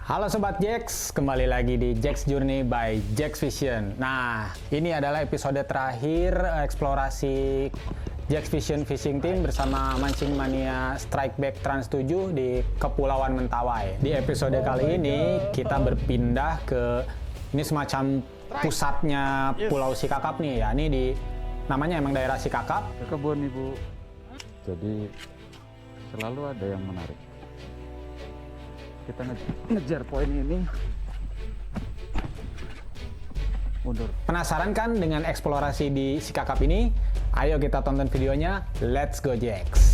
Halo Sobat Jax, kembali lagi di Jax Journey by Jax Vision. Nah, ini adalah episode terakhir eksplorasi Jax Vision Fishing Team bersama Mancing Mania Strike Back Trans 7 di Kepulauan Mentawai. Di episode kali ini kita berpindah ke ini semacam pusatnya Pulau Sikakap nih ya. Ini di namanya emang daerah Sikakap. Ke kebun Ibu. Jadi selalu ada yang menarik. Kita ngejar poin ini. Mundur. Penasaran kan dengan eksplorasi di Sikakap ini? Ayo kita tonton videonya. Let's go Jax!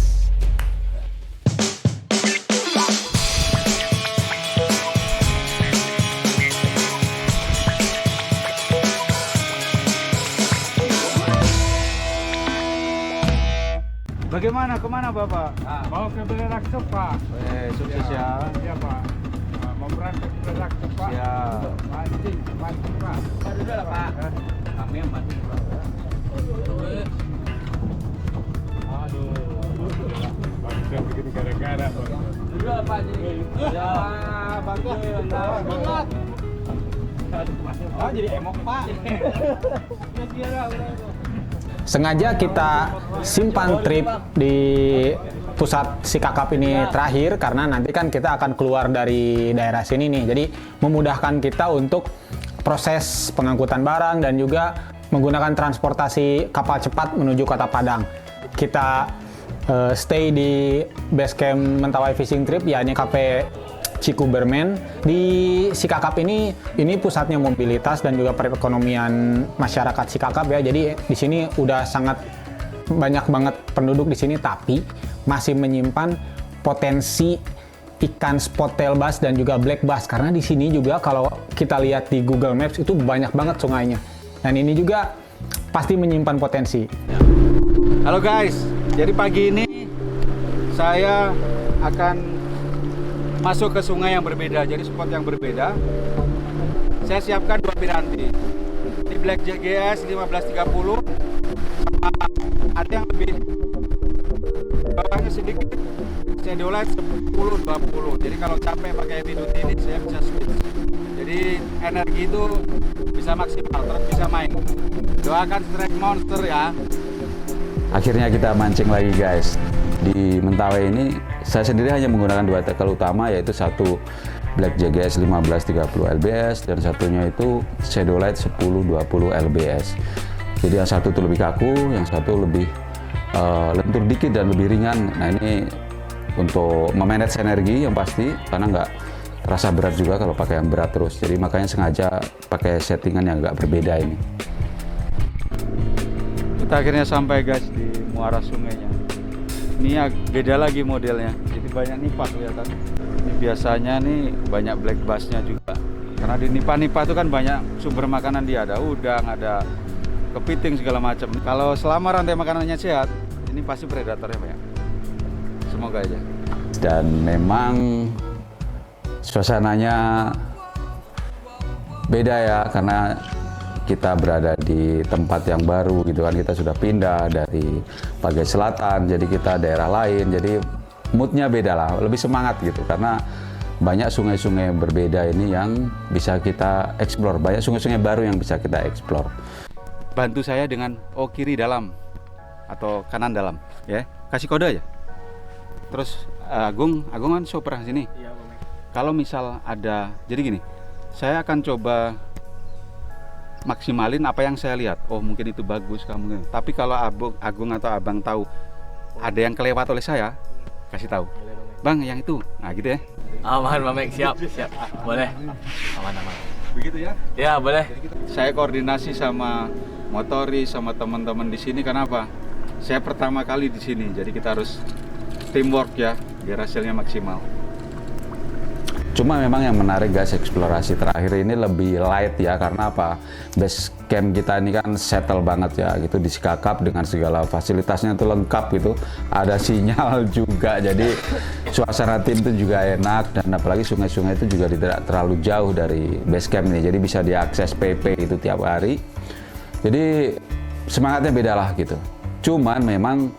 Bagaimana? Kemana Bapak? Mau ke Berakso, Pak. Sukses ya. Iya, Pak. Mau berangkat ke Berakso, Pak. Siap. Mancing, Pak. Aduh lah, Pak. Kami yang mancing, Pak. Aduh. Bangsa begini gara-gara, Pak. Dulu lah, Pak. Ya, bagus. Banget. Oh, jadi emok Pak. Sengaja kita simpan trip di pusat Sikakap ini terakhir karena nanti kan kita akan keluar dari daerah sini nih. Jadi memudahkan kita untuk proses pengangkutan barang dan juga menggunakan transportasi kapal cepat menuju Kota Padang. Kita stay di base camp Mentawai Fishing Trip, yakni KP Cikubermen. Di Sikakap ini pusatnya mobilitas dan juga perekonomian masyarakat Sikakap ya. Jadi di sini udah sangat banyak banget penduduk di sini, tapi masih menyimpan potensi ikan spot tail bass dan juga black bass, karena di sini juga kalau kita lihat di Google Maps itu banyak banget sungainya. Dan ini juga pasti menyimpan potensi. Halo guys, jadi pagi ini saya akan masuk ke sungai yang berbeda, jadi spot yang berbeda. Saya siapkan 2 piranti. Di Black JGS 1530 sama ada yang lebih bawahnya sedikit, Shadowlight 1020. Jadi kalau capek pakai heavy duty ini saya bisa switch. Jadi energi itu bisa maksimal, terus bisa main. Doakan strike monster ya. Akhirnya kita mancing lagi guys. Di Mentawai ini saya sendiri hanya menggunakan 2 tackle utama, yaitu satu Black JGS 1530 LBS dan satunya itu Shadowlight 1020 LBS. Jadi yang satu itu lebih kaku, yang satu lebih lentur dikit dan lebih ringan. Nah ini untuk memanage energi yang pasti, karena nggak terasa berat juga kalau pakai yang berat terus. Jadi makanya sengaja pakai settingan yang agak berbeda ini. Kita akhirnya sampai guys di muara sungainya. Ini beda lagi modelnya, jadi banyak nipah kelihatan. Ini biasanya nih banyak black bassnya juga, karena di nipah-nipah itu kan banyak sumber makanan dia, ada udang, ada kepiting segala macam. Kalau selama rantai makanannya sehat, ini pasti predatornya banyak. Semoga aja. Dan memang suasananya beda ya, karena kita berada di tempat yang baru gitu kan. Kita sudah pindah dari Pagai Selatan, jadi kita daerah lain, jadi moodnya beda lah, lebih semangat gitu, karena banyak sungai-sungai berbeda ini yang bisa kita explore, banyak sungai-sungai baru yang bisa kita explore. Bantu saya dengan kiri dalam atau kanan dalam ya, kasih kode aja. Terus Agung kan pernah sini. Iya, Bang. Kalau misal ada, jadi gini, saya akan coba maksimalin apa yang saya lihat. Oh mungkin itu bagus kamu. Tapi kalau Agung atau Abang tahu ada yang kelewat oleh saya, kasih tahu. Bang yang itu. Nah gitu ya. Aman, Mamek. Siap. Boleh. Aman. Begitu ya. Ya, boleh. Saya koordinasi sama motori sama teman-teman di sini. Kenapa? Saya pertama kali di sini. Jadi kita harus teamwork ya, biar hasilnya maksimal. Cuma memang yang menarik guys, eksplorasi terakhir ini lebih light ya, karena apa? Base camp kita ini kan settle banget ya gitu di Sikakap dengan segala fasilitasnya itu lengkap gitu. Ada sinyal juga, jadi suasana tim itu juga enak, dan apalagi sungai-sungai itu juga tidak terlalu jauh dari base camp ini, jadi bisa diakses PP itu tiap hari. Jadi semangatnya beda lah gitu. Cuman memang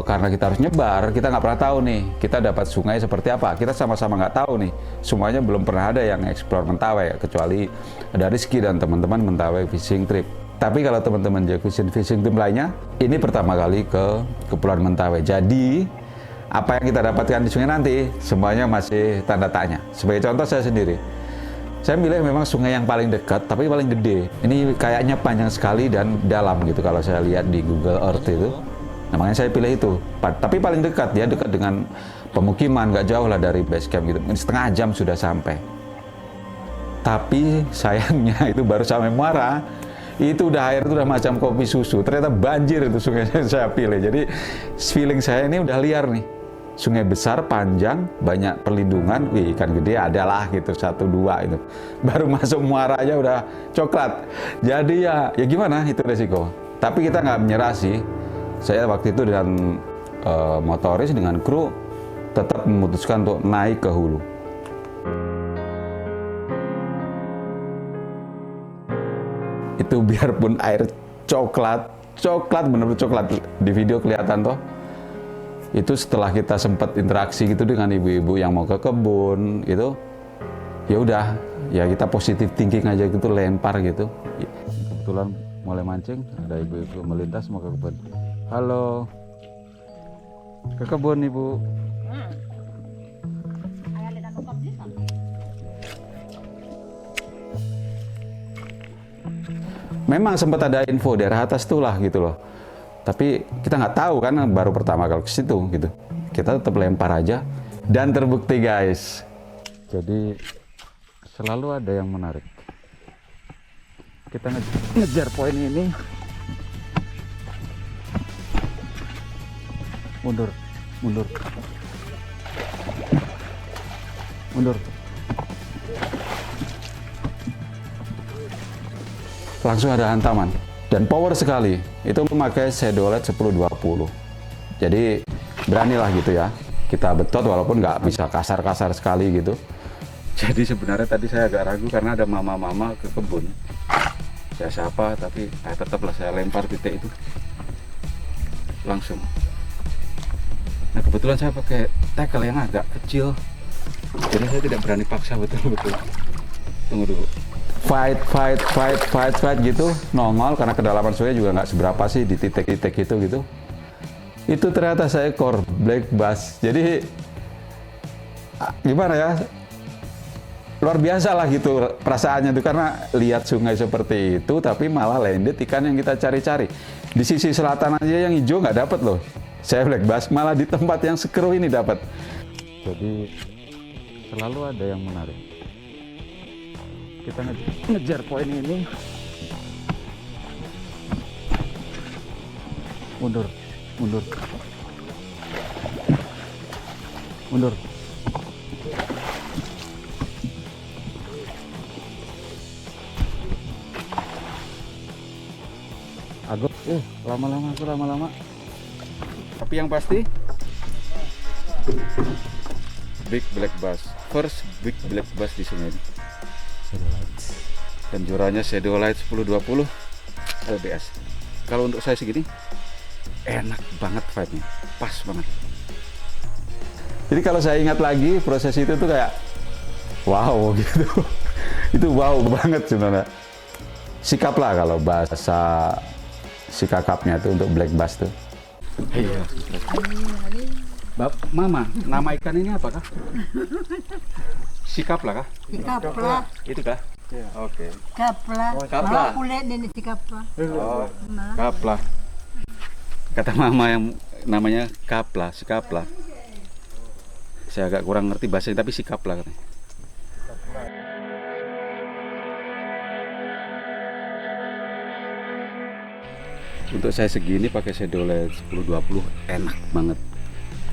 karena kita harus nyebar, kita nggak pernah tahu nih kita dapat sungai seperti apa. Kita sama-sama nggak tahu nih. Semuanya belum pernah ada yang explore Mentawai, kecuali ada Rizky dan teman-teman Mentawai Fishing Trip. Tapi kalau teman-teman fishing trip lainnya, ini pertama kali ke Kepulauan Mentawai. Jadi apa yang kita dapatkan di sungai nanti semuanya masih tanda tanya. Sebagai contoh saya sendiri, saya milih memang sungai yang paling dekat tapi paling gede. Ini kayaknya panjang sekali dan dalam gitu kalau saya lihat di Google Earth itu. Nah, makanya saya pilih itu. Tapi paling dekat, dia dekat dengan pemukiman, nggak jauh lah dari base camp gitu. Setengah jam sudah sampai. Tapi sayangnya itu baru sampai Muara, itu udah air itu udah macam kopi susu. Ternyata banjir itu sungai yang saya pilih. Jadi feeling saya ini udah liar nih. Sungai besar, panjang, banyak perlindungan. Wih, ikan gede adalah gitu, 1-2 itu. Baru masuk Muara aja udah coklat. Jadi ya gimana, itu resiko. Tapi kita nggak menyerah sih. Saya waktu itu dengan motoris, dengan kru, tetap memutuskan untuk naik ke hulu. Itu biarpun air coklat benar-benar coklat, di video kelihatan toh. Itu setelah kita sempat interaksi gitu dengan ibu-ibu yang mau ke kebun itu, ya udah, ya kita positif thinking aja gitu, lempar gitu. Kebetulan mulai mancing, ada ibu-ibu melintas mau ke kebun. Halo, ke kebun ibu. Memang sempat ada info daerah atas tuh lah gitu loh. Tapi kita nggak tahu kan, baru pertama kali ke situ gitu. Kita tetap lempar aja dan terbukti guys. Jadi selalu ada yang menarik. Kita ngejar poin ini. Mundur. Langsung ada hantaman dan power sekali. Itu memakai Shadowlight 1020. Jadi beranilah gitu ya. Kita betot walaupun nggak bisa kasar-kasar sekali gitu. Jadi sebenarnya tadi saya agak ragu karena ada mama-mama ke kebun. Saya sapa tapi tetaplah saya lempar titik itu. Langsung. Nah kebetulan saya pakai tackle yang agak kecil, jadi saya tidak berani paksa betul-betul. Tunggu dulu. Fight gitu, nongol karena kedalaman sungai juga nggak seberapa sih di titik-titik itu gitu. Itu ternyata seekor black bass. Jadi gimana ya? Luar biasa lah gitu perasaannya tuh, karena lihat sungai seperti itu tapi malah landed ikan yang kita cari-cari. Di sisi selatan aja yang hijau nggak dapat loh. Saya black bass malah di tempat yang sekeruh ini dapat. Jadi selalu ada yang menarik. Kita ngejar poin ini. Mundur. Agak, lama-lama. Tapi yang pasti big black bass, first big black bass di sungai ini. Dan juranya Shadowlight 1020 LBS. Kalau untuk saya segini enak banget vibe-nya, pas banget. Jadi kalau saya ingat lagi proses itu tuh kayak wow gitu. Itu wow banget sebenarnya. Sikap lah kalau bahasa si kakapnya itu untuk black bass tuh. Iya. Mama, nama ikan ini apakah? Sikap lah kah? Sikapla. Itu kah? Ya, oke. Kapla. Kapla. Mau kulit dan si kapla. Oh, kapla. Kata mama yang namanya kapla, si kapla. Saya agak kurang ngerti bahasanya tapi si kapla katanya. Untuk saya segini pakai Shadowlight 1020 enak banget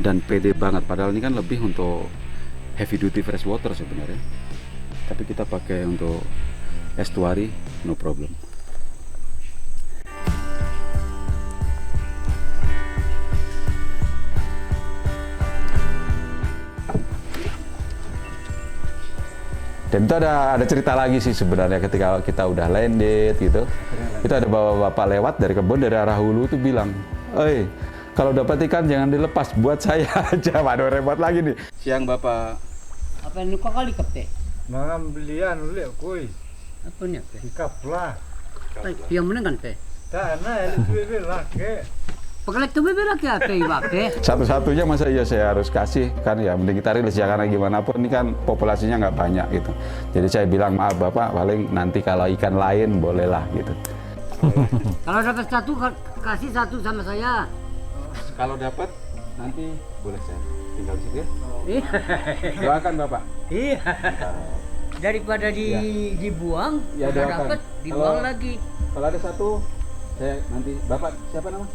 dan pede banget. Padahal ini kan lebih untuk heavy duty freshwater sebenarnya. Tapi kita pakai untuk estuary, no problem. Dan itu ada cerita lagi sih sebenarnya ketika kita udah landed gitu. Itu ada bapak-bapak lewat dari kebun dari arah hulu tuh bilang, "Oi, Kalau dapat ikan jangan dilepas, buat saya aja. Waduh, repot lagi nih. Siang Bapak. Apa ini kok kali kapte? Mga belian ulit kuy. Apa ni kapte? Kapla. Yang mana kan teh? Tak na ele laki. Pagkalit tu bebe laki ate ibate. Satu-satunya masa iya saya harus kasih, kan ya mending kita rilis ya, karena gimana pun ini kan populasinya nggak banyak gitu. Jadi saya bilang maaf Bapak, paling nanti kalau ikan lain bolehlah gitu. Kalau dapat satu kasih satu sama saya. Kalau dapat nanti boleh saya tinggal di situ ya. Iya. Doakan Bapak. Iya. Daripada dibuang, Ya, udah doakan. dapat dibuang Kalau- lagi. Kalau ada satu, saya nanti Bapak siapa nama?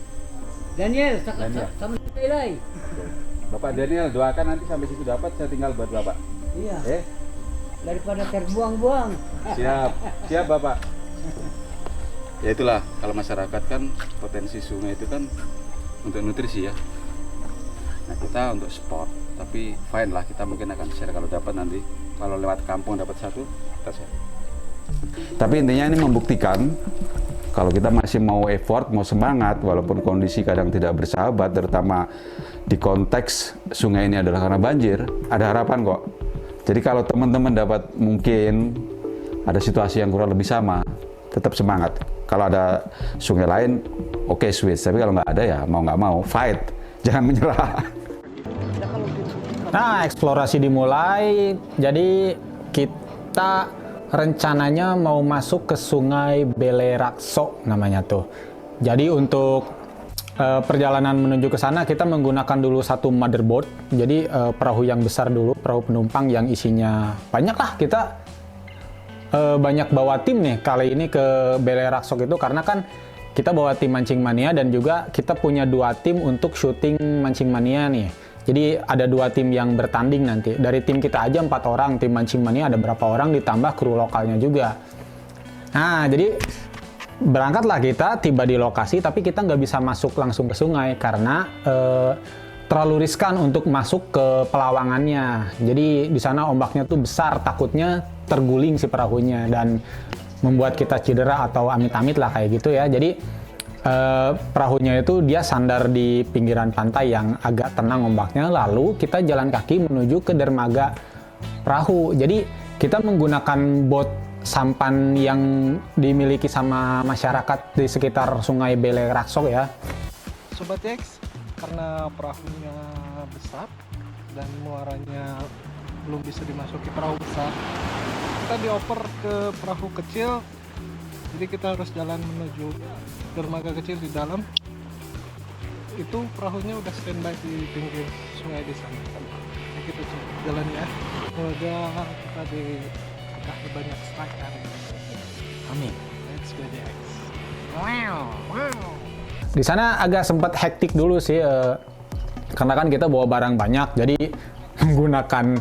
Daniel, Daniel. sama Ilai. Bapak Daniel, doakan nanti sampai situ dapat, saya tinggal buat Bapak. Iya. Eh, Daripada terbuang-buang. siap, siap Bapak. Ya itulah, kalau masyarakat kan potensi sungai itu kan untuk nutrisi ya. Nah kita untuk sport, tapi fine lah, kita mungkin akan share kalau dapat nanti. Kalau lewat kampung dapat satu, kita share. Tapi intinya ini membuktikan kalau kita masih mau effort, mau semangat, walaupun kondisi kadang tidak bersahabat, terutama di konteks sungai ini adalah karena banjir, ada harapan kok. Jadi kalau teman-teman dapat mungkin ada situasi yang kurang lebih sama, tetap semangat. Kalau ada sungai lain, oke switch. Tapi kalau nggak ada ya mau nggak mau, fight. Jangan menyerah. Nah, eksplorasi dimulai. Jadi kita rencananya mau masuk ke Sungai Belerakso namanya tuh. Jadi untuk perjalanan menuju ke sana kita menggunakan dulu satu motherboat. Jadi perahu yang besar dulu, perahu penumpang yang isinya banyak lah. Kita banyak bawa tim nih kali ini ke Belerakso itu karena kan kita bawa tim Mancing Mania dan juga kita punya 2 tim untuk syuting Mancing Mania nih. Jadi ada 2 tim yang bertanding nanti. Dari tim kita aja 4 orang, tim Mancing Mania ada berapa orang ditambah kru lokalnya juga. Nah, jadi berangkatlah kita, tiba di lokasi, tapi kita nggak bisa masuk langsung ke sungai karena terlalu riskan untuk masuk ke pelawangannya. Jadi di sana ombaknya tuh besar, takutnya terguling si perahunya dan membuat kita cedera atau amit-amit lah kayak gitu ya. Jadi perahunya itu dia sandar di pinggiran pantai yang agak tenang ombaknya, lalu kita jalan kaki menuju ke dermaga perahu. Jadi kita menggunakan bot sampan yang dimiliki sama masyarakat di sekitar Sungai Belerakso ya. Sobat X, karena perahunya besar dan muaranya belum bisa dimasuki perahu besar, kita dioper ke perahu kecil, jadi kita harus jalan menuju dermaga kecil di dalam. Itu perahunya udah standby di pinggir sungai di sana. Nah, kita jalan ya, semoga kita dikasih banyak strike hari ini. Amin. Let's go X. Di sana agak sempat hektik dulu sih, karena kan kita bawa barang banyak, jadi menggunakan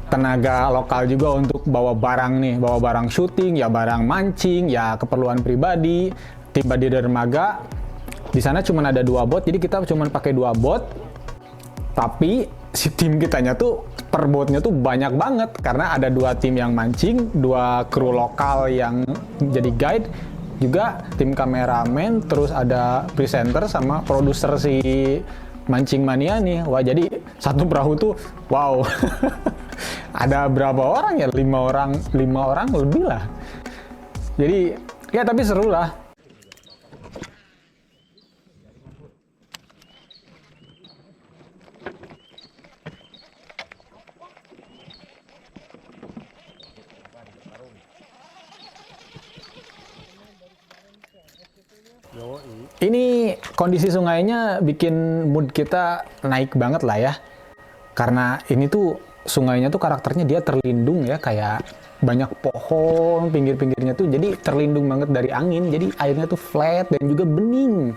tenaga lokal juga untuk bawa barang nih, bawa barang syuting, ya barang mancing, ya keperluan pribadi. Tiba di dermaga, di sana cuma ada 2 bot, jadi kita cuma pakai 2 bot. Tapi si tim kitanya tuh per botnya tuh banyak banget karena ada 2 tim yang mancing, 2 kru lokal yang jadi guide, juga tim kameramen, terus ada presenter sama produser si Mancing Mania nih. Wah, jadi satu perahu tuh wow. Ada berapa orang ya? 5 orang lebih lah. Jadi ya tapi seru lah. Ini kondisi sungainya bikin mood kita naik banget lah ya. Karena ini tuh sungainya tuh karakternya dia terlindung ya, kayak banyak pohon pinggir-pinggirnya tuh, jadi terlindung banget dari angin. Jadi airnya tuh flat dan juga bening.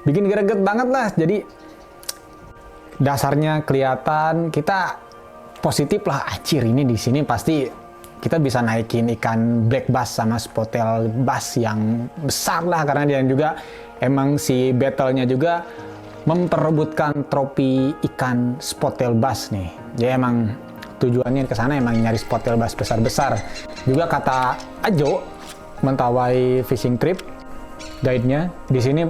Bikin greget banget lah. Jadi dasarnya kelihatan, kita positif lah. Acir ini di sini pasti kita bisa naikin ikan black bass sama spotted bass yang besar lah, karena dia juga emang si battle-nya juga memperebutkan trofi ikan spotted bass nih. Jadi emang tujuannya ke sana emang nyari spotted bass besar-besar. Juga kata Ajo, Mentawai Fishing Trip, guide-nya di sini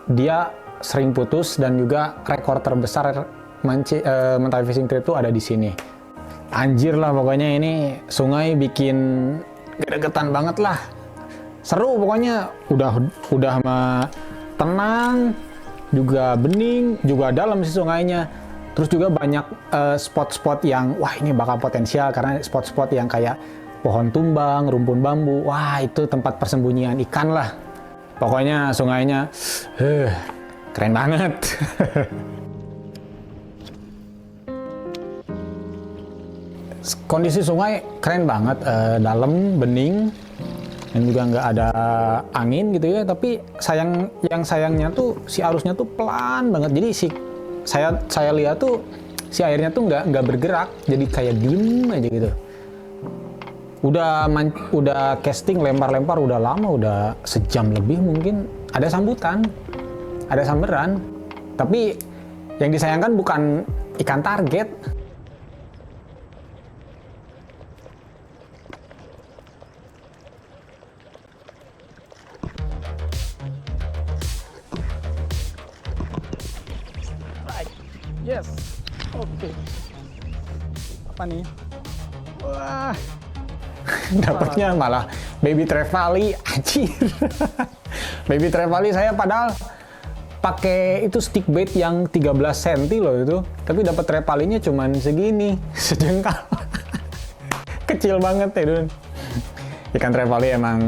dia sering putus dan juga rekor terbesar mentari fishing trip tuh ada di sini. Anjir lah pokoknya ini sungai bikin gregetan banget lah. Seru pokoknya, udah tenang, juga bening, juga dalam sih sungainya. Terus juga banyak spot-spot yang wah ini bakal potensial karena spot-spot yang kayak pohon tumbang, rumpun bambu. Wah itu tempat persembunyian ikan lah. Pokoknya sungainya keren banget. Kondisi sungai keren banget, dalam, bening, dan juga nggak ada angin gitu ya. Tapi sayangnya tuh si arusnya tuh pelan banget. Jadi saya lihat tuh si airnya tuh nggak bergerak, jadi kayak diem aja gitu. Udah casting lempar-lempar udah lama, udah sejam lebih mungkin. Ada sambutan, ada samberan, tapi yang disayangkan bukan ikan target. Yes, oke. Apa nih? Wah, dapatnya malah baby trevally, anjir. Baby trevally saya padahal pakai itu stick bait yang 13 cm loh itu, tapi dapat trevally-nya cuman segini, sejengkal. Kecil banget ya, Dun. Ikan trevally emang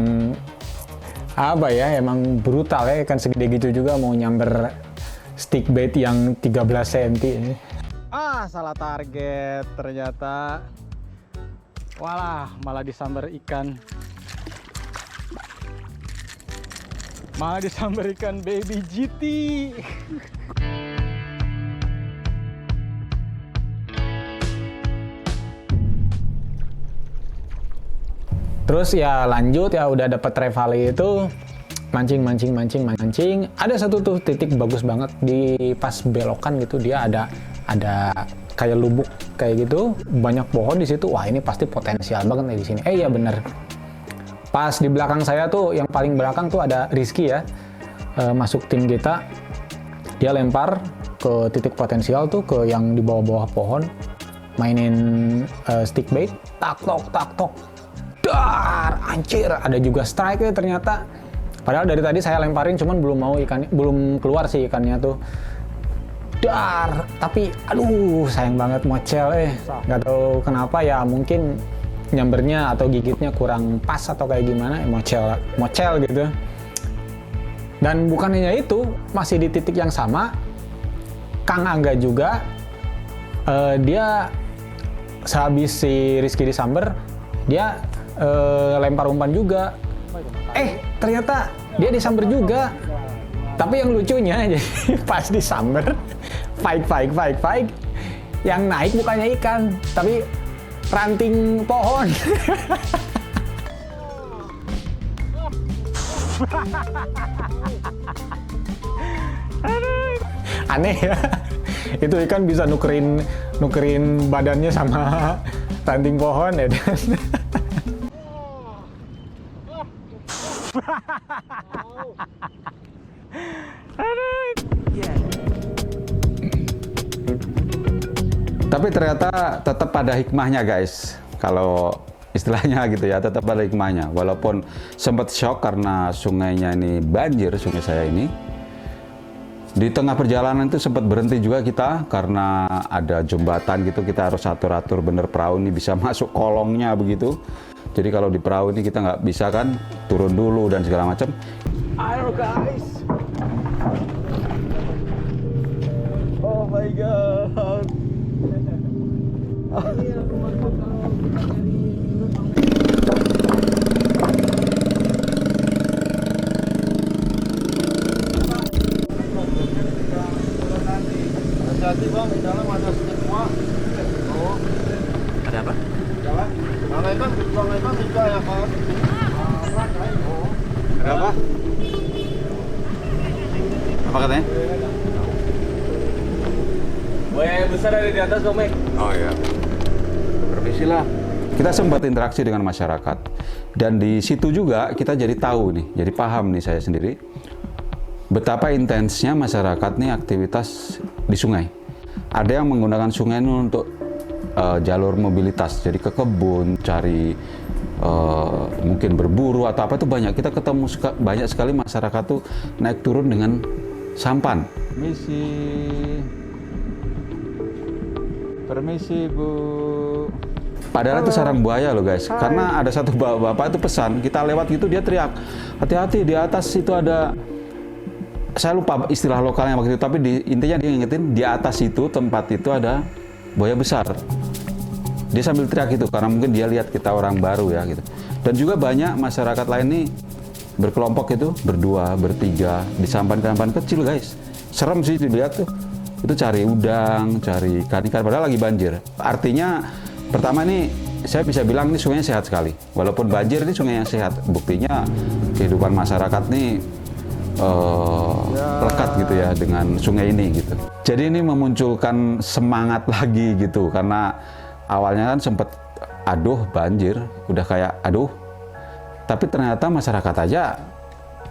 apa ya, emang brutal ya, ikan segede gitu juga mau nyamber stick bait yang 13 cm. Salah target ternyata. Walah, malah disambar ikan. Malah disambar ikan baby GT. Terus ya lanjut ya, udah dapet trevally itu. Mancing. Ada satu tuh titik bagus banget di pas belokan gitu, dia ada kayak lubuk kayak gitu, banyak pohon di situ. Wah ini pasti potensial banget nih di sini. Iya bener. Pas di belakang saya tuh, yang paling belakang tuh ada Rizky ya, masuk tim kita. Dia lempar ke titik potensial tuh, ke yang di bawah-bawah pohon, mainin stick bait, tak tok, dar, anjir, ada juga strike ya ternyata. Padahal dari tadi saya lemparin, cuman belum keluar sih ikannya tuh. Dar, tapi aduh sayang banget, mocel nggak tahu kenapa ya, mungkin nyambernya atau gigitnya kurang pas atau kayak gimana, mocel gitu. Dan bukan hanya itu, masih di titik yang sama, Kang Angga juga, dia sehabis si Rizky disamber, dia lempar umpan juga. Ternyata dia disamber juga. Tapi yang lucunya, jadi pas disamber, fight, yang naik bukannya ikan, tapi ranting pohon. Aneh ya, itu ikan bisa nukerin badannya sama ranting pohon ya. Tapi ternyata tetap ada hikmahnya guys, kalau istilahnya gitu ya, tetap ada hikmahnya. Walaupun sempat shock karena sungainya ini banjir, sungai saya ini. Di tengah perjalanan itu sempat berhenti juga kita karena ada jembatan gitu, kita harus atur-atur bener perahu ini bisa masuk kolongnya begitu. Jadi kalau di perahu ini kita nggak bisa kan turun dulu dan segala macam. Ayo guys. Oh my god. Hati-hati bang, di dalam ada semua. Oh. Ada apa? Jalan. Bang Eman juga ya kan. Ada apa? Apa katanya? Buaya besar ada di atas, Bang Mek. Oh iya. Permisi lah. Kita sempat interaksi dengan masyarakat dan di situ juga kita jadi tahu nih, jadi paham nih saya sendiri betapa intensnya masyarakat nih aktivitas di sungai. Ada yang menggunakan sungai ini untuk jalur mobilitas, jadi ke kebun, cari mungkin berburu atau apa, itu banyak. Kita ketemu banyak sekali masyarakat tuh naik turun dengan sampan. Permisi Bu. Padahal itu sarang buaya loh guys. Karena ada satu bapak itu pesan, kita lewat gitu dia teriak, hati-hati di atas itu ada, saya lupa istilah lokalnya waktu itu, tapi intinya dia ngingetin di atas itu tempat itu ada buaya besar. Dia sambil teriak itu karena mungkin dia lihat kita orang baru ya gitu. Dan juga banyak masyarakat lain nih berkelompok itu, berdua, bertiga di sampan-sampan kecil guys. Serem sih dilihat tuh. Itu cari udang, cari ikan-ikan padahal lagi banjir. Artinya pertama nih saya bisa bilang ini sungainya sehat sekali. Walaupun banjir ini sungai yang sehat. Buktinya kehidupan masyarakat nih lekat gitu ya dengan sungai ini gitu. Jadi ini memunculkan semangat lagi gitu karena awalnya kan sempet aduh banjir, udah kayak aduh, tapi ternyata masyarakat aja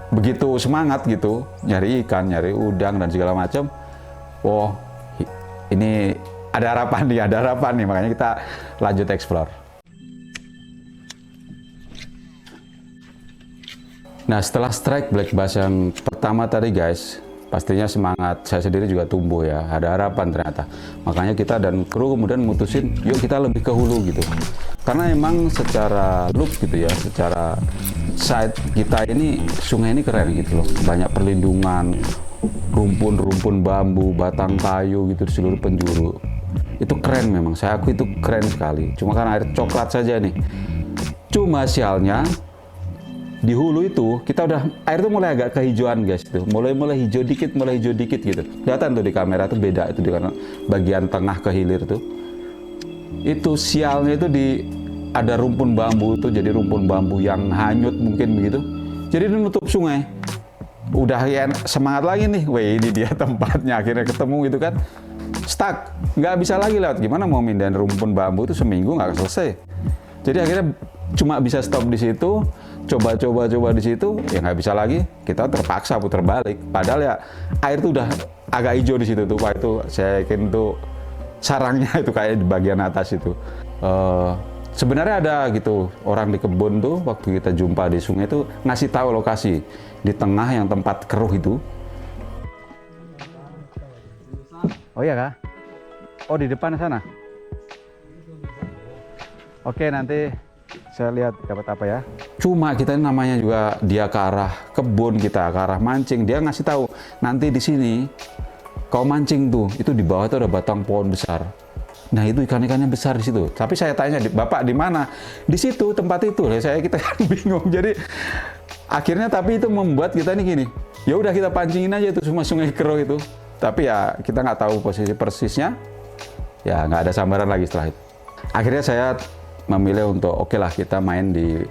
begitu semangat gitu nyari ikan, nyari udang dan segala macam. Oh ini ada harapan nih, makanya kita lanjut explore. Nah setelah strike black bass yang pertama tadi guys, pastinya semangat saya sendiri juga tumbuh ya, ada harapan ternyata. Makanya kita dan kru kemudian mutusin, yuk kita lebih ke hulu gitu. Karena emang secara look gitu ya, secara side kita ini, sungai ini keren gitu loh. Banyak perlindungan, rumpun-rumpun bambu, batang kayu gitu di seluruh penjuru. Itu keren memang, saya akui itu keren sekali. Cuma karena air coklat saja nih. Cuma sialnya, di hulu itu kita udah air tuh mulai agak kehijauan guys, itu mulai hijau dikit gitu. Kelihatan tuh di kamera tuh beda itu di bagian tengah ke hilir tuh. Itu sialnya itu ada rumpun bambu tuh, jadi rumpun bambu yang hanyut mungkin begitu. Jadi itu nutup sungai. Udah ya semangat lagi nih, weh ini dia tempatnya, akhirnya ketemu gitu kan. Stuck, nggak bisa lagi lewat. Gimana mau mindahin rumpun bambu itu seminggu nggak selesai. Jadi akhirnya cuma bisa stop di situ. Coba di situ ya nggak bisa lagi, kita terpaksa putar balik. Padahal ya air tuh udah agak hijau di situ tuh, Pak, itu saya yakin tuh sarangnya itu kayak di bagian atas itu. Sebenarnya ada gitu orang di kebun tuh waktu kita jumpa di sungai itu ngasih tahu lokasi di tengah yang tempat keruh itu. Oh iya kah? Oh di depan sana. Oke nanti saya lihat dapat apa ya. Cuma kita ini namanya juga dia ke arah kebun, kita ke arah mancing. Dia ngasih tahu nanti di sini kau mancing tuh, itu di bawah itu ada batang pohon besar. Nah itu ikan-ikannya besar di situ. Tapi saya tanya, Bapak di mana? Di situ tempat itu. Kita kan bingung. Jadi akhirnya tapi itu membuat kita ini gini. Ya udah kita pancingin aja itu semua sungai keruh itu. Tapi ya kita nggak tahu posisi persisnya. Ya nggak ada sambaran lagi setelah itu. Akhirnya saya memilih untuk oke lah kita main di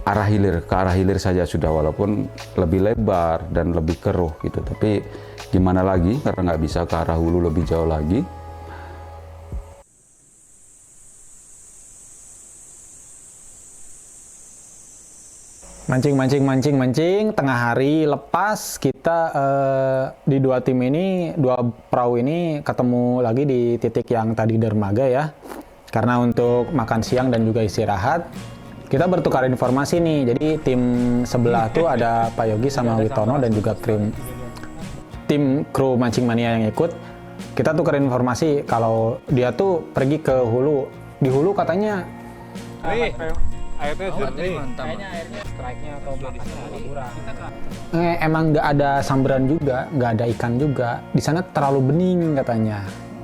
arah hilir, ke arah hilir saja sudah, walaupun lebih lebar dan lebih keruh gitu. Tapi gimana lagi karena nggak bisa ke arah hulu lebih jauh lagi. Mancing, tengah hari lepas kita di dua tim ini, dua perahu ini ketemu lagi di titik yang tadi dermaga ya. Karena untuk makan siang dan juga istirahat, kita bertukar informasi nih. Jadi tim sebelah tuh ada Pak Yogi sama Witono dan juga tim kru Mancing Mania yang ikut. Kita tukar informasi kalau dia tuh pergi ke hulu. Di hulu katanya airnya jernih. Kayaknya airnya strike-nya atau makannya kurang. Emang nggak ada sambaran juga, nggak ada ikan juga. Di sana terlalu bening katanya.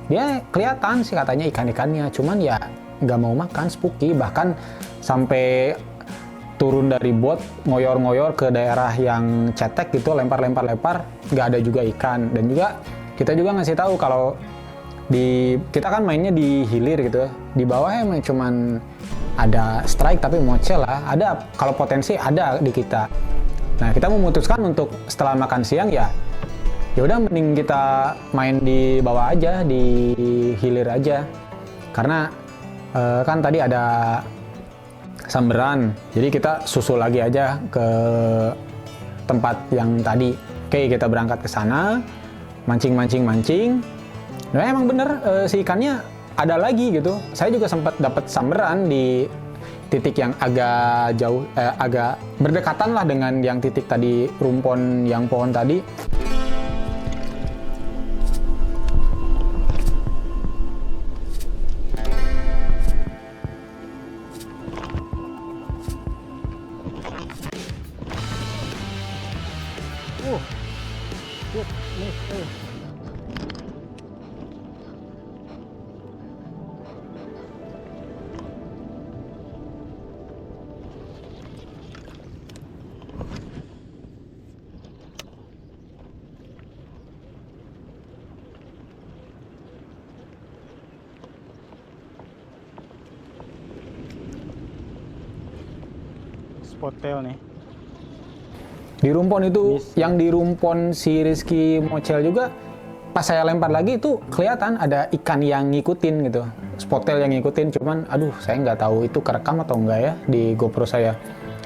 Dia kelihatan sih katanya ikan-ikannya, cuman ya nggak mau makan, spooky. Bahkan sampai turun dari bot, ngoyor-ngoyor ke daerah yang cetek gitu, lempar, nggak ada juga ikan. Dan juga kita juga ngasih tahu kalau kita kan mainnya di hilir gitu, di bawah emang cuman ada strike tapi mocel lah, ada kalau potensi ada di kita. Nah kita memutuskan untuk setelah makan siang ya udah mending kita main di bawah aja, di hilir aja, karena kan tadi ada samberan, jadi kita susul lagi aja ke tempat yang tadi. Oke, kita berangkat ke sana, mancing. Nah, emang bener si ikannya ada lagi gitu. Saya juga sempat dapat samberan di titik yang agak jauh, agak berdekatan lah dengan yang titik tadi rumpon yang pohon tadi. Spotel nih. Di rumpon itu, yang di rumpon si Rizky Mocel juga, pas saya lempar lagi itu kelihatan ada ikan yang ngikutin gitu. Spotel yang ngikutin, cuman aduh saya nggak tahu itu kerekam atau enggak ya di GoPro saya.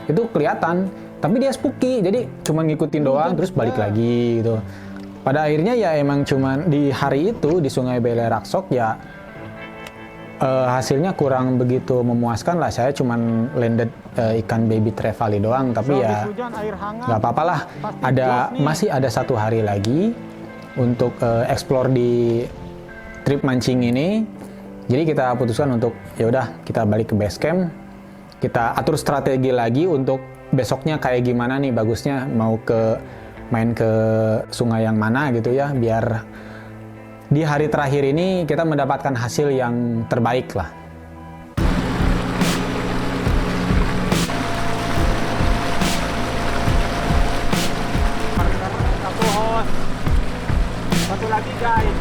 Itu kelihatan, tapi dia spooky, jadi cuman ngikutin doang terus balik lagi gitu. Pada akhirnya ya emang cuman di hari itu di Sungai Beleraksok ya hasilnya kurang begitu memuaskan lah. Saya cuman landed ikan baby trevally doang, tapi ya nggak apa-apa lah. Masih ada 1 hari lagi untuk explore di trip mancing ini. Jadi kita putuskan untuk ya udah kita balik ke base camp. Kita atur strategi lagi untuk besoknya kayak gimana nih bagusnya, mau main ke sungai yang mana gitu ya, biar di hari terakhir ini kita mendapatkan hasil yang terbaik lah. Satu lagi guys.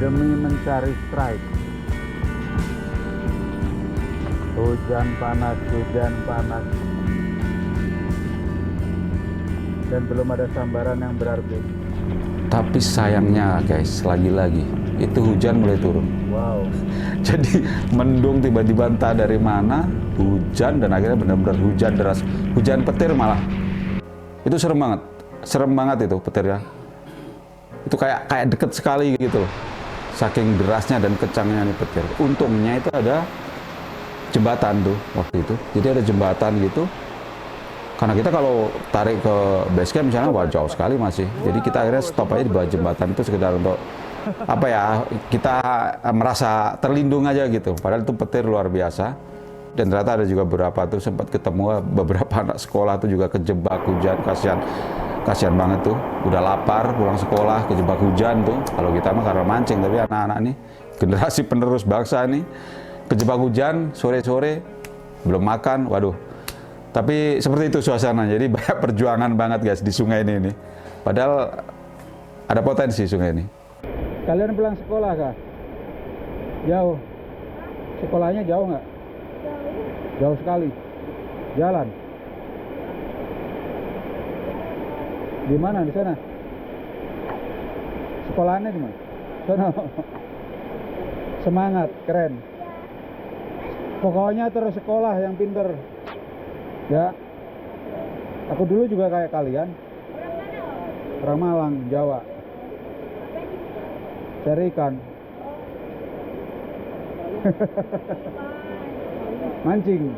Demi mencari strike. Hujan panas. Dan belum ada sambaran yang berarti. Tapi sayangnya guys, lagi-lagi itu hujan mulai turun. Wow. Jadi mendung tiba-tiba entah dari mana, hujan dan akhirnya benar-benar hujan deras. Hujan petir malah. Itu serem banget itu petirnya. Itu kayak deket sekali gitu loh. Saking derasnya dan kencangnya nih petir. Untungnya itu ada jembatan tuh waktu itu. Jadi ada jembatan gitu. Karena kita kalau tarik ke base camp misalnya, wah jauh sekali masih. Jadi kita akhirnya stop aja di bawah jembatan itu sekedar untuk apa ya, kita merasa terlindung aja gitu. Padahal itu petir luar biasa. Dan ternyata ada juga beberapa tuh sempat ketemu beberapa anak sekolah tuh juga kejebak hujan, kasihan banget tuh. Udah lapar pulang sekolah kejebak hujan tuh. Kalau kita mah karena mancing, tapi anak-anak nih generasi penerus bangsa nih kejebak hujan sore-sore belum makan, waduh. Tapi seperti itu suasana, jadi banyak perjuangan banget guys di sungai ini. Padahal ada potensi sungai ini. Kalian pulang sekolah kah? Jauh. Sekolahnya jauh nggak? Jauh sekali. Jalan. Di mana di sana? Sekolahannya di mana? Sana. Semangat, keren. Pokoknya terus sekolah yang pinter. Ya. Aku dulu juga kayak kalian. Orang Malang, Jawa. Cari ikan. Mancing.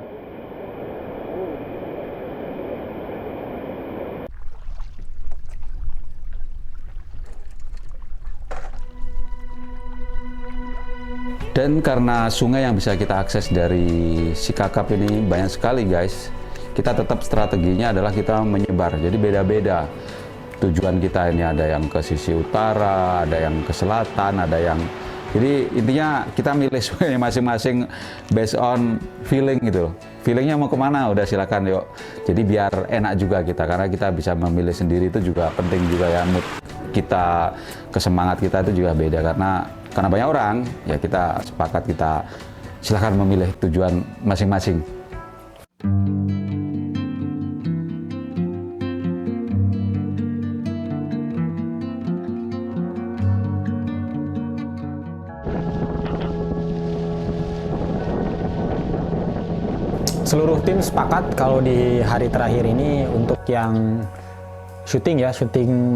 Dan karena sungai yang bisa kita akses dari Sikakap ini banyak sekali guys, kita tetap strateginya adalah kita menyebar, jadi beda-beda tujuan kita ini. Ada yang ke sisi utara, ada yang ke selatan, ada yang, jadi intinya kita milih sungainya masing-masing based on feeling gitu loh. Feelingnya mau kemana, udah silakan yuk. Jadi biar enak juga kita, karena kita bisa memilih sendiri, itu juga penting juga ya. Mood kita, kesemangat kita itu juga beda, karena banyak orang ya, kita sepakat kita silakan memilih tujuan masing-masing. seluruh tim sepakat kalau di hari terakhir ini untuk yang syuting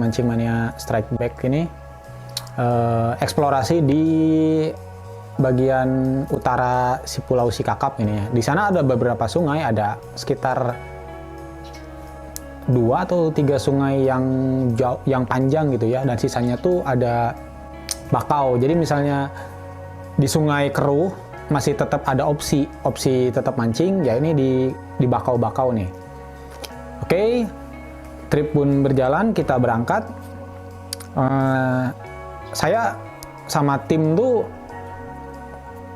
Mancing Mania Strike Back ini eksplorasi di bagian utara si Pulau Sikakap ini ya. Di sana ada beberapa sungai, ada sekitar 2 atau 3 sungai yang panjang gitu ya, dan sisanya tuh ada bakau. Jadi misalnya di Sungai Keruh masih tetap ada opsi tetap mancing, ya ini di bakau-bakau nih. Oke, trip pun berjalan, kita berangkat. Saya sama tim tuh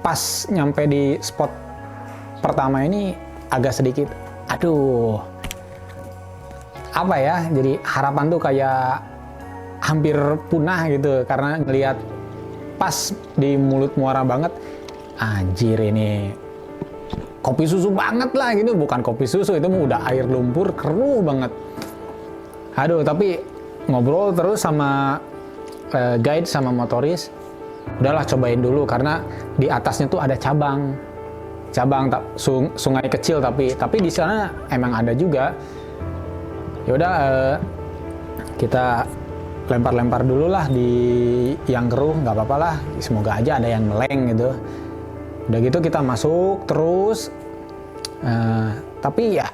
pas nyampe di spot pertama ini agak sedikit, aduh, apa ya, jadi harapan tuh kayak hampir punah gitu, karena ngelihat pas di mulut muara banget, anjir ini kopi susu banget lah gitu, bukan kopi susu, itu udah air lumpur keruh banget. Aduh, tapi ngobrol terus sama guide sama motoris, udahlah cobain dulu, karena di atasnya tuh ada cabang sungai kecil, tapi di sana emang ada juga. Yaudah, kita lempar dulu lah di yang keruh, nggak apa-apa lah, semoga aja ada yang meleng gitu. Udah gitu kita masuk terus, tapi ya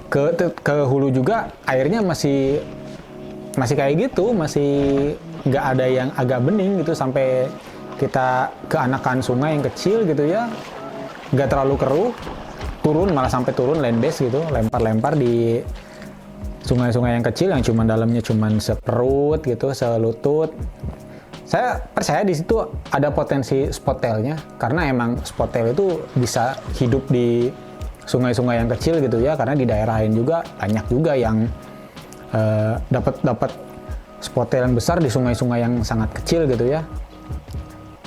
ke hulu juga airnya masih kayak gitu, masih nggak ada yang agak bening gitu, sampai kita ke anakan sungai yang kecil gitu ya, nggak terlalu keruh, malah sampai turun land base gitu, lempar di sungai-sungai yang kecil yang cuma dalamnya cuma seperut gitu, selutut. Saya percaya di situ ada potensi spotelnya, karena emang spotel itu bisa hidup di sungai-sungai yang kecil gitu ya, karena di daerah lain juga banyak juga yang dapat spotel yang besar di sungai-sungai yang sangat kecil gitu ya.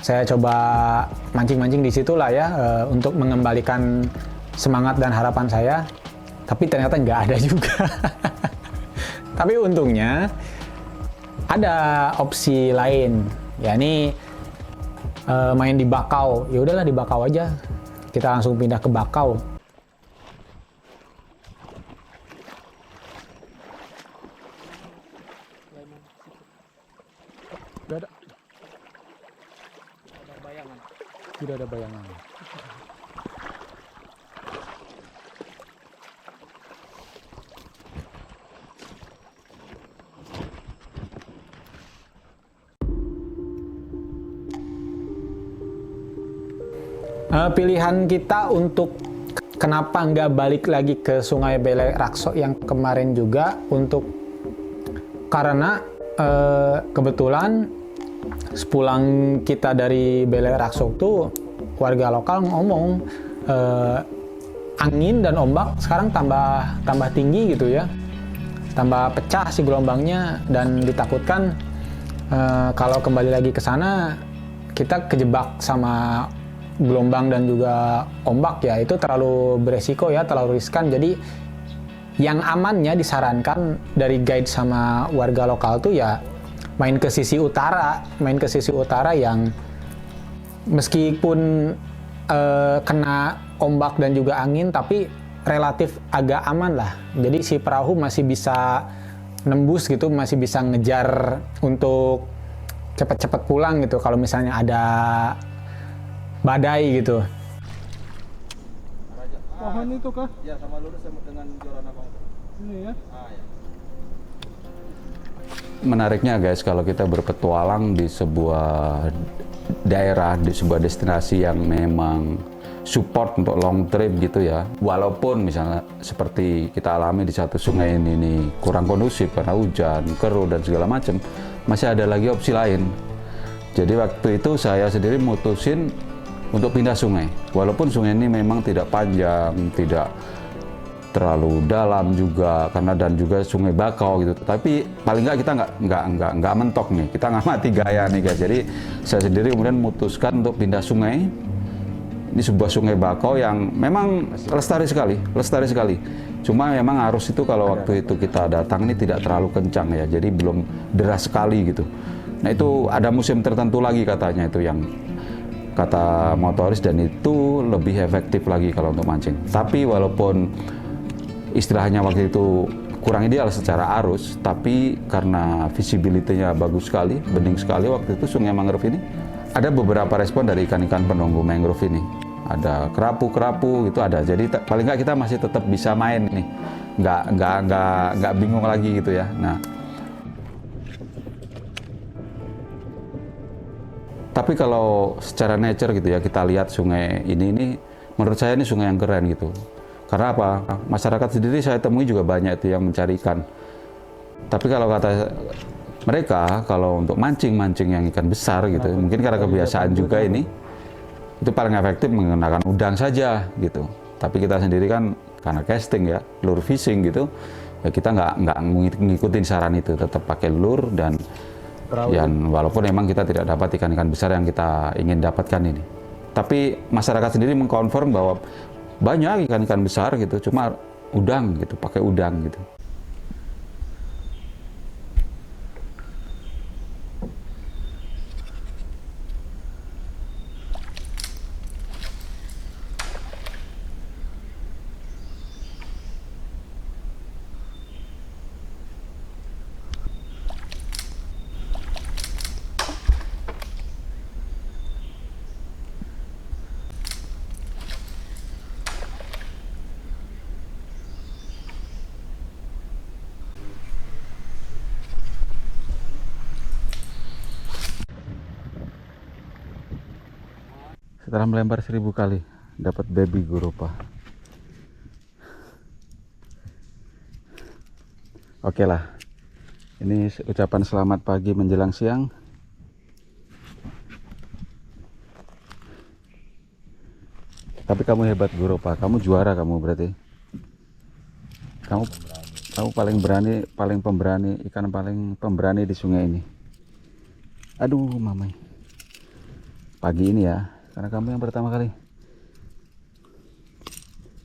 Saya coba mancing-mancing di situ lah ya, untuk mengembalikan semangat dan harapan saya, tapi ternyata nggak ada juga. Tapi untungnya ada opsi lain, yakni main di bakau. Ya udahlah, di bakau aja, kita langsung pindah ke bakau. Tidak ada bayangan. Pilihan kita untuk kenapa nggak balik lagi ke Sungai Bele Rakso yang kemarin juga, karena kebetulan sepulang kita dari Bele Rakso tuh warga lokal ngomong angin dan ombak sekarang tambah tinggi gitu ya, tambah pecah si gelombangnya, dan ditakutkan kalau kembali lagi ke sana kita kejebak sama gelombang dan juga ombak ya, itu terlalu beresiko ya, terlalu riskan. Jadi yang amannya disarankan dari guide sama warga lokal tuh ya main ke sisi utara yang meskipun kena ombak dan juga angin, tapi relatif agak aman lah. Jadi si perahu masih bisa nembus gitu, masih bisa ngejar untuk cepat-cepat pulang gitu kalau misalnya ada badai gitu. Pohon itu kah? Ya, sama lurus dengan joran abang. Ini ya. Menariknya guys, kalau kita berpetualang di sebuah daerah, di sebuah destinasi yang memang support untuk long trip gitu ya, walaupun misalnya seperti kita alami di satu sungai ini kurang kondusif karena hujan, keruh dan segala macam, masih ada lagi opsi lain. Jadi waktu itu saya sendiri mutusin untuk pindah sungai, walaupun sungai ini memang tidak panjang, tidak terlalu dalam juga, karena dan juga sungai bakau gitu. Tapi paling nggak kita nggak mentok nih, kita nggak mati gaya nih guys. Jadi saya sendiri kemudian memutuskan untuk pindah sungai. Ini sebuah sungai bakau yang memang lestari sekali. Cuma memang arus itu kalau waktu itu kita datang ini tidak terlalu kencang ya, jadi belum deras sekali gitu. Nah itu ada musim tertentu lagi katanya itu yang kata motoris, dan itu lebih efektif lagi kalau untuk mancing. Tapi walaupun istilahnya waktu itu kurang ideal secara arus, tapi karena visibility-nya bagus sekali, bening sekali waktu itu sungai mangrove ini, ada beberapa respon dari ikan-ikan penunggu mangrove ini. Ada kerapu-kerapu gitu ada. Jadi paling nggak kita masih tetap bisa main nih, nggak bingung lagi gitu ya. Nah, tapi kalau secara nature gitu ya, kita lihat sungai ini menurut saya ini sungai yang keren gitu. Karena apa? Masyarakat sendiri saya temui juga banyak itu yang mencari ikan. Tapi kalau kata mereka, kalau untuk mancing yang ikan besar gitu, mungkin karena kebiasaan juga ini, itu paling efektif menggunakan udang saja gitu. Tapi kita sendiri kan karena casting ya, lure fishing gitu, ya kita nggak ngikutin saran itu, tetap pakai lure dan walaupun memang kita tidak dapat ikan-ikan besar yang kita ingin dapatkan ini. Tapi masyarakat sendiri mengkonfirm bahwa banyak ikan-ikan besar gitu, cuma udang gitu, pakai udang gitu. Setelah melempar 1000 kali, dapat baby gurupa. Oke lah, ini ucapan selamat pagi menjelang siang. Tapi kamu hebat gurupa, kamu juara kamu berarti. Kamu paling berani, paling pemberani, ikan paling pemberani di sungai ini. Aduh mamai, pagi ini ya. Karena kamu yang pertama kali.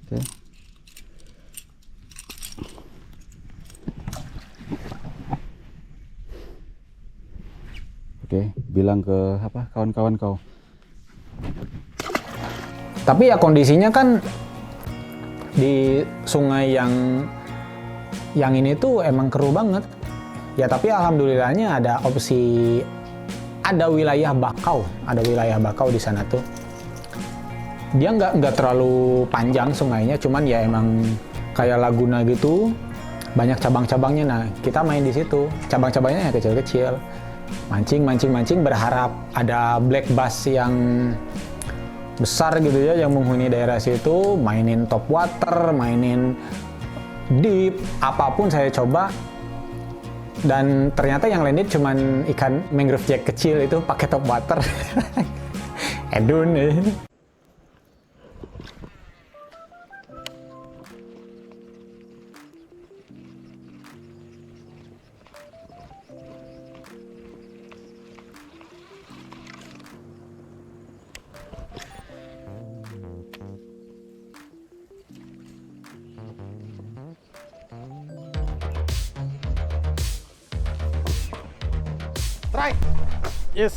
Oke. Oke, bilang ke kawan-kawan kau. Tapi ya kondisinya kan di sungai yang ini tuh emang keruh banget. Ya tapi alhamdulillahnya ada opsi, ada wilayah bakau di sana tuh. Dia nggak terlalu panjang sungainya, cuman ya emang kayak laguna gitu, banyak cabang-cabangnya. Nah kita main di situ, cabang-cabangnya ya kecil-kecil, mancing, berharap ada black bass yang besar gitu ya, yang menghuni daerah situ, mainin top water, mainin deep, apapun saya coba. Dan ternyata yang landed cuman ikan mangrove jack kecil itu pakai top water. Edun ini. Strike. Yes,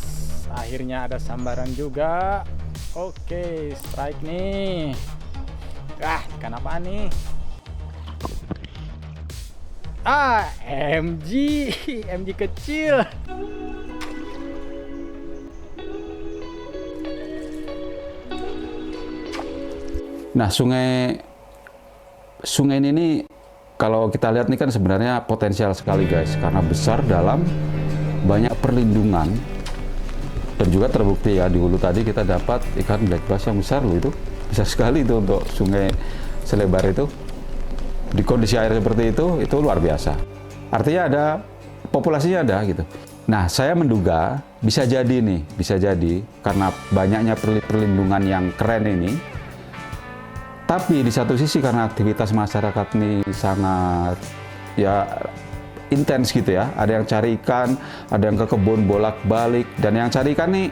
akhirnya ada sambaran juga. Oke, strike nih. Ikan apa nih? MG kecil. Nah, sungai ini kalau kita lihat nih kan sebenarnya potensial sekali guys, karena besar, dalam, banyak perlindungan, dan juga terbukti ya di hulu tadi kita dapat ikan black bass yang besar loh, itu besar sekali itu untuk sungai selebar itu. Di kondisi air seperti itu luar biasa. Artinya ada populasinya ada gitu. Nah, saya menduga bisa jadi karena banyaknya perlindungan yang keren ini. Tapi di satu sisi karena aktivitas masyarakat ini sangat ya intens gitu ya. Ada yang cari ikan, ada yang ke kebun bolak-balik, dan yang cari ikan nih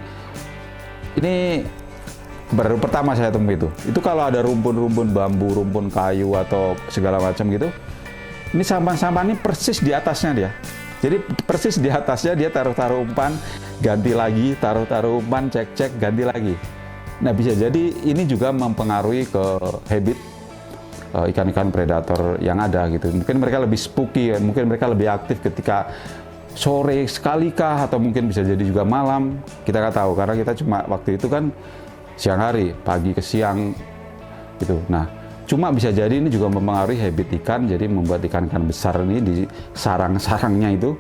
ini baru pertama saya temui itu. Itu kalau ada rumpun-rumpun bambu, rumpun kayu atau segala macam gitu. Ini sampan-sampan ini persis di atasnya dia. Jadi persis di atasnya dia taruh umpan, ganti lagi, taruh umpan, cek-cek, ganti lagi. Nah, bisa jadi ini juga mempengaruhi ke habit ikan-ikan predator yang ada gitu. Mungkin mereka lebih spooky, mungkin mereka lebih aktif ketika sore sekali kah, atau mungkin bisa jadi juga malam. Kita nggak tahu karena kita cuma waktu itu kan siang hari, pagi ke siang gitu. Nah, cuma bisa jadi ini juga mempengaruhi habit ikan, jadi membuat ikan-ikan besar ini di sarang-sarangnya itu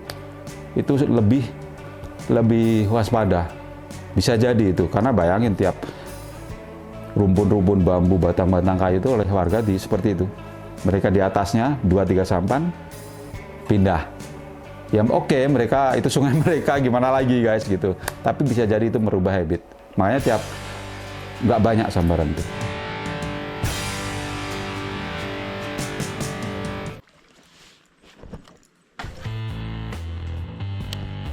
lebih waspada. Bisa jadi itu, karena bayangin tiap rumpun-rumpun bambu, batang-batang kayu itu oleh warga seperti itu. Mereka di atasnya 2-3 sampan pindah. Ya oke, mereka itu sungai mereka, gimana lagi guys gitu. Tapi bisa jadi itu merubah habit. Makanya nggak banyak sambaran itu.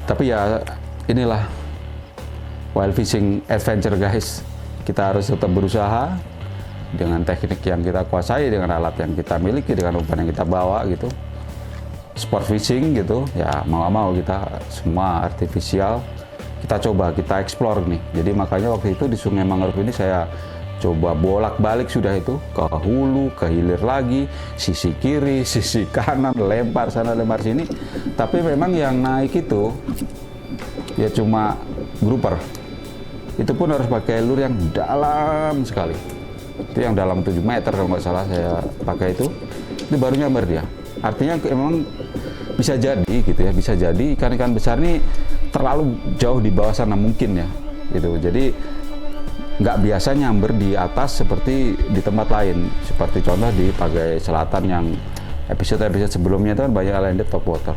Tapi ya inilah wild fishing adventure guys. Kita harus tetap berusaha dengan teknik yang kita kuasai, dengan alat yang kita miliki, dengan umpan yang kita bawa gitu. Sport fishing gitu, ya mau kita semua artifisial. Kita coba, kita explore nih. Jadi makanya waktu itu di Sungai Mangrove ini saya coba bolak-balik sudah itu, ke hulu, ke hilir lagi, sisi kiri, sisi kanan, lempar sana, lempar sini. Tapi memang yang naik itu ya cuma grouper. Itu pun harus pakai lure yang dalam sekali. Itu yang dalam 7 meter kalau nggak salah saya pakai itu baru nyamber dia. Artinya memang bisa jadi gitu ya, bisa jadi ikan-ikan besar ini terlalu jauh di bawah sana mungkin ya gitu. Jadi nggak biasa nyamber di atas seperti di tempat lain. Seperti contoh di Pagai Selatan yang episode-episode sebelumnya itu kan banyak landed top water.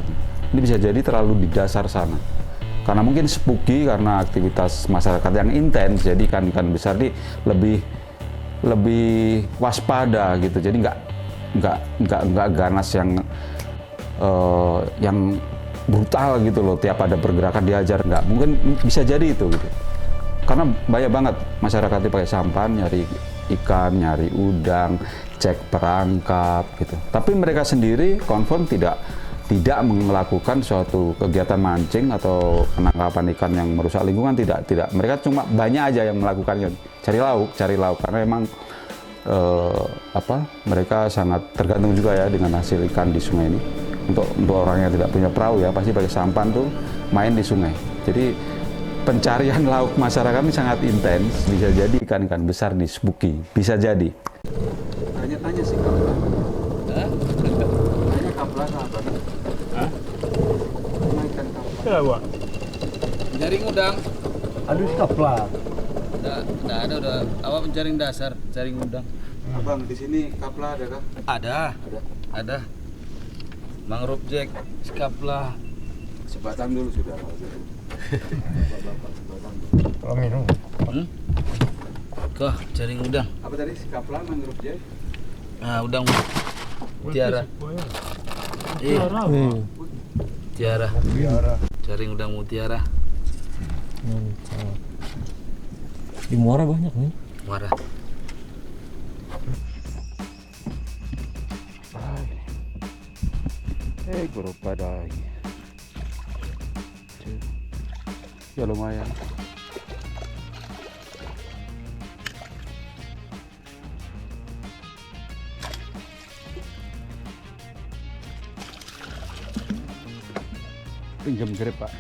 Ini bisa jadi terlalu di dasar sana. Karena mungkin spooky, karena aktivitas masyarakat yang intens, jadi ikan-ikan besar ini lebih waspada gitu. Jadi nggak ganas yang brutal gitu loh. Tiap ada pergerakan dihajar, nggak. Mungkin bisa jadi itu gitu. Karena banyak banget masyarakat ini pakai sampan nyari ikan, nyari udang, cek perangkap gitu. Tapi mereka sendiri confirm tidak melakukan suatu kegiatan mancing atau penangkapan ikan yang merusak lingkungan, tidak. Mereka cuma banyak aja yang melakukannya, cari lauk karena memang mereka sangat tergantung juga ya dengan hasil ikan di sungai ini. Untuk orang yang tidak punya perahu ya pasti pakai sampan tuh main di sungai. Jadi pencarian lauk masyarakat ini sangat intens, bisa jadi ikan-ikan besar di spooky, bisa jadi. Tanya sih kaplan. Tanya kaplan apa? Ya, Pak. Jaring udang. Aduh, kaplan. Udah ada, udah. Awak penjaring dasar, jaring udang. Abang, di sini kapla ada kah? Ada. Mangrove jack, skapla. Sebatang dulu sudah. Kalau minum. Kah, jaring udang. Apa tadi? Kapla, mangrove jack? Nah, udang mutiara. Mutiara. Jaring udang mutiara. Di Muara banyak nih. Muara. Grup pada ya lumayan. Pinjam grip Pak.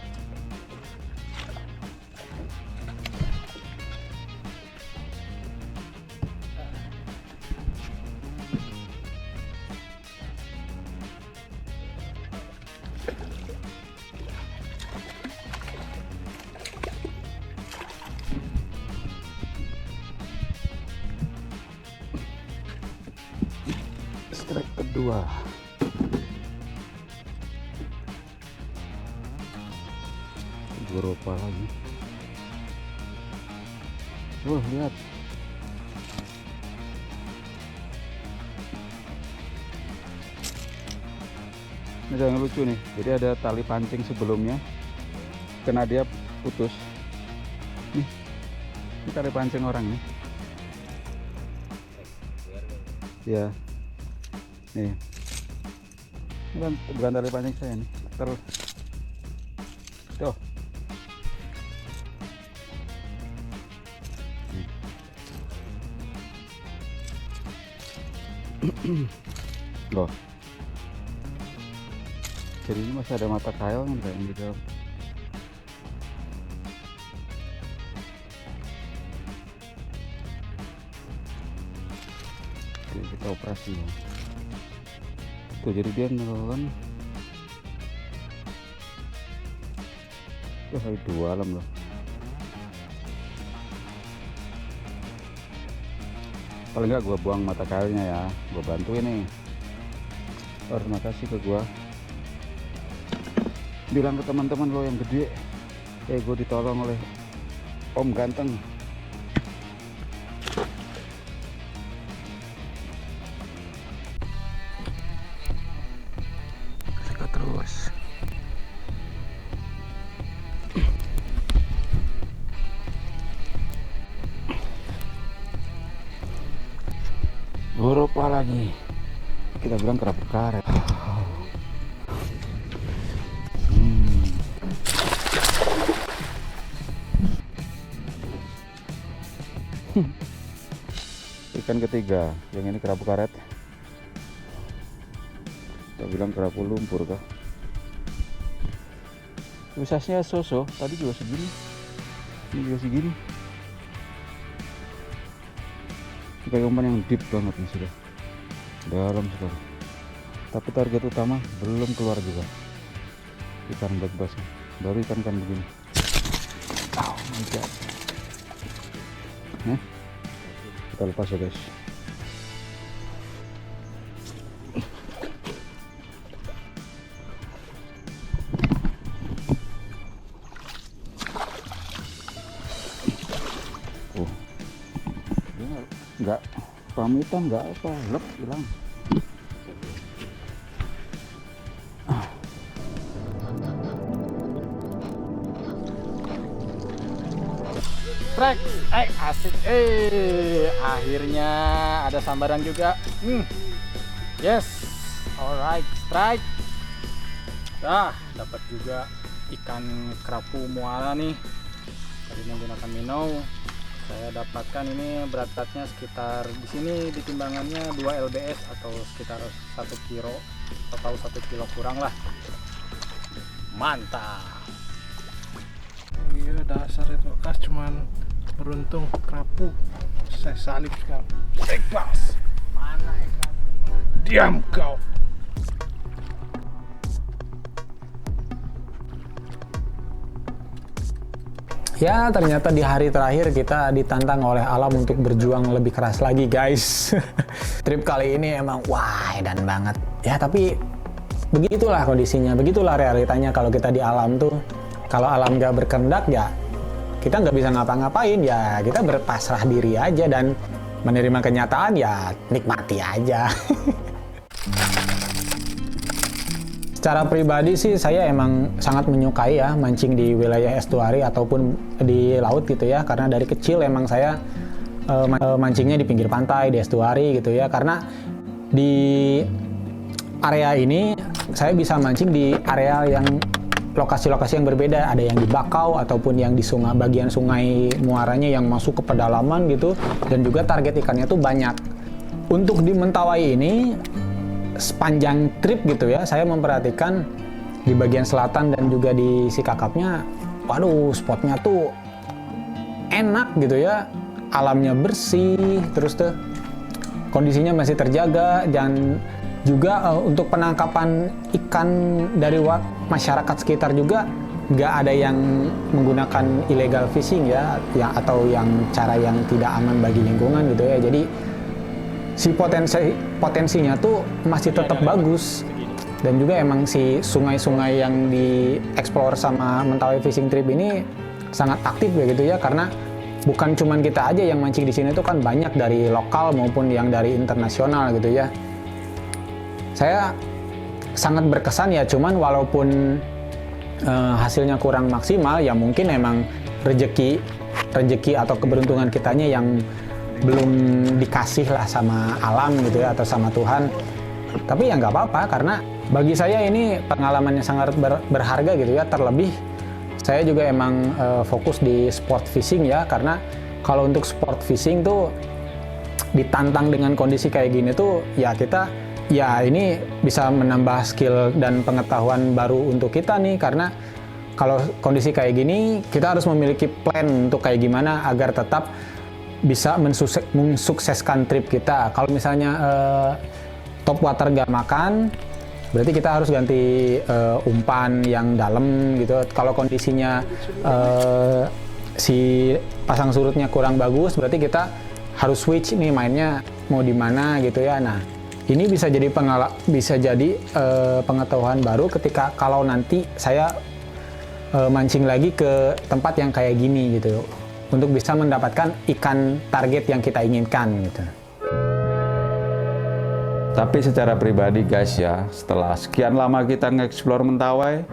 Strike kedua. Berupa lagi. Lihat. Ini yang lucu nih. Jadi ada tali pancing sebelumnya, kena dia putus. Nih, ini tali pancing orang nih. Ya. Nih. Ini bukan tali pancing saya nih. Tuh. Loh. Jadi ini masih ada mata kail kan kayak gitu. Oke, kita operasi ya. Tuh jadi dia kan. Tuh hari 2 alam loh. Paling nggak gua buang mata kailnya ya, gua bantu ini. Terima kasih ke gua. Bilang ke teman-teman lo yang gede, gue ditolong oleh Om Ganteng. Sikat terus. Buruk apa lagi? Kita bilang kerapu karet. Ikan ketiga, yang ini kerapu karet. Kita bilang kerapu lumpur kah? Size-nya so-so, tadi juga segini. Ini juga segini. Kayak umpan yang deep banget nih sudah. Dalam sekali. Tapi target utama belum keluar juga. Ikan black bass. Baru ikan begini. Oh my god. Kita lepas ya guys. Dia nggak pamitan, nggak apa, lep hilang. Strike, asik, akhirnya ada sambaran juga. Yes, alright, strike. Dapat juga ikan kerapu muara nih. Tadi menggunakan minnow. Saya dapatkan ini beratnya sekitar di sini di timbangannya 2 lbs atau sekitar 1 kilo atau 1 kilo kurang lah. Mantap. Iya dasar itu kas, cuman beruntung kerapu. Saya salib sekarang. Black bass. Mana ikan? Diam kau. Ya, ternyata di hari terakhir kita ditantang oleh alam untuk berjuang lebih keras lagi, guys. Trip kali ini emang wah edan banget. Ya, tapi begitulah kondisinya, begitulah realitanya kalau kita di alam tuh. Kalau alam nggak berkehendak ya kita nggak bisa ngapa-ngapain, ya kita berpasrah diri aja dan menerima kenyataan, ya nikmati aja. Secara pribadi sih saya emang sangat menyukai ya mancing di wilayah estuari ataupun di laut gitu ya, karena dari kecil emang saya mancingnya di pinggir pantai, di estuari gitu ya, karena di area ini saya bisa mancing di area yang lokasi-lokasi yang berbeda, ada yang di bakau ataupun yang di sungai, bagian sungai muaranya yang masuk ke pedalaman gitu, dan juga target ikannya tuh banyak. Untuk di Mentawai ini sepanjang trip gitu ya, saya memperhatikan di bagian selatan dan juga di Sikakapnya, waduh spotnya tuh enak gitu ya, alamnya bersih, terus tuh kondisinya masih terjaga, dan juga untuk penangkapan ikan dari masyarakat sekitar juga nggak ada yang menggunakan illegal fishing ya, atau yang cara yang tidak aman bagi lingkungan gitu ya. Jadi si potensinya tuh masih tetap bagus, dan juga emang si sungai-sungai yang dieksplor sama Mentawai Fishing Trip ini sangat aktif ya gitu ya, karena bukan cuman kita aja yang mancing di sini tuh kan, banyak dari lokal maupun yang dari internasional gitu ya. Saya sangat berkesan ya, cuman walaupun hasilnya kurang maksimal ya, mungkin emang rezeki atau keberuntungan kitanya yang belum dikasih lah sama alam gitu ya, atau sama Tuhan. Tapi ya nggak apa-apa, karena bagi saya ini pengalamannya sangat berharga gitu ya. Terlebih saya juga emang fokus di sport fishing ya, karena kalau untuk sport fishing tuh ditantang dengan kondisi kayak gini tuh ya kita ya ini bisa menambah skill dan pengetahuan baru untuk kita nih, karena kalau kondisi kayak gini kita harus memiliki plan untuk kayak gimana agar tetap bisa mensukseskan trip kita. Kalau misalnya top water gak makan, berarti kita harus ganti umpan yang dalam gitu. Kalau kondisinya si pasang surutnya kurang bagus, berarti kita harus switch nih mainnya mau di mana gitu ya. Nah, ini bisa jadi pengetahuan baru ketika kalau nanti saya mancing lagi ke tempat yang kayak gini gitu, untuk bisa mendapatkan ikan target yang kita inginkan gitu. Tapi secara pribadi guys ya, setelah sekian lama kita nge-explore Mentawai,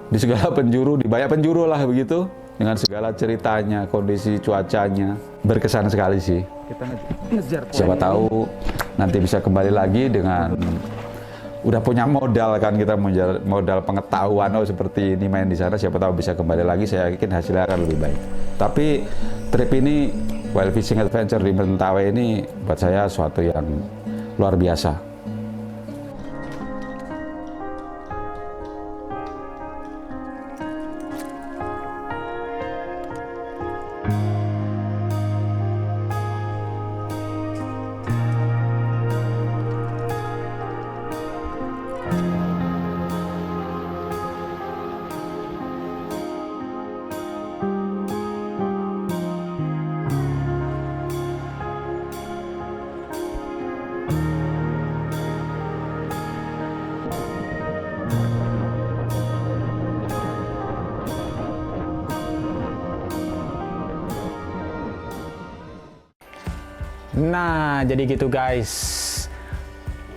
di segala penjuru, di banyak penjuru lah begitu, dengan segala ceritanya, kondisi cuacanya, berkesan sekali sih. Kita ngejar. Siapa tahu nanti bisa kembali lagi dengan udah punya modal kan, kita modal pengetahuan seperti ini main di sana, siapa tahu bisa kembali lagi, saya yakin hasilnya akan lebih baik. Tapi trip ini, wild fishing adventure di Mentawai ini buat saya suatu yang luar biasa. Nah, jadi gitu guys,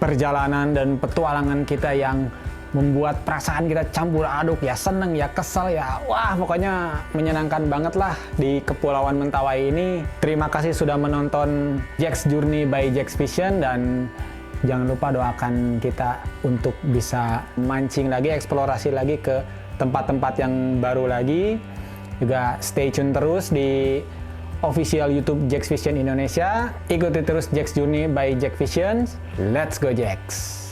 perjalanan dan petualangan kita yang membuat perasaan kita campur aduk, ya seneng, ya kesel, ya wah pokoknya menyenangkan banget lah di Kepulauan Mentawai ini. Terima kasih sudah menonton Jack's Journey by Jack's Vision, dan jangan lupa doakan kita untuk bisa mancing lagi, eksplorasi lagi ke tempat-tempat yang baru lagi. Juga stay tune terus di official YouTube Jack's Vision Indonesia. Ikuti terus Jack's Journey by Jack's Vision. Let's go Jack's!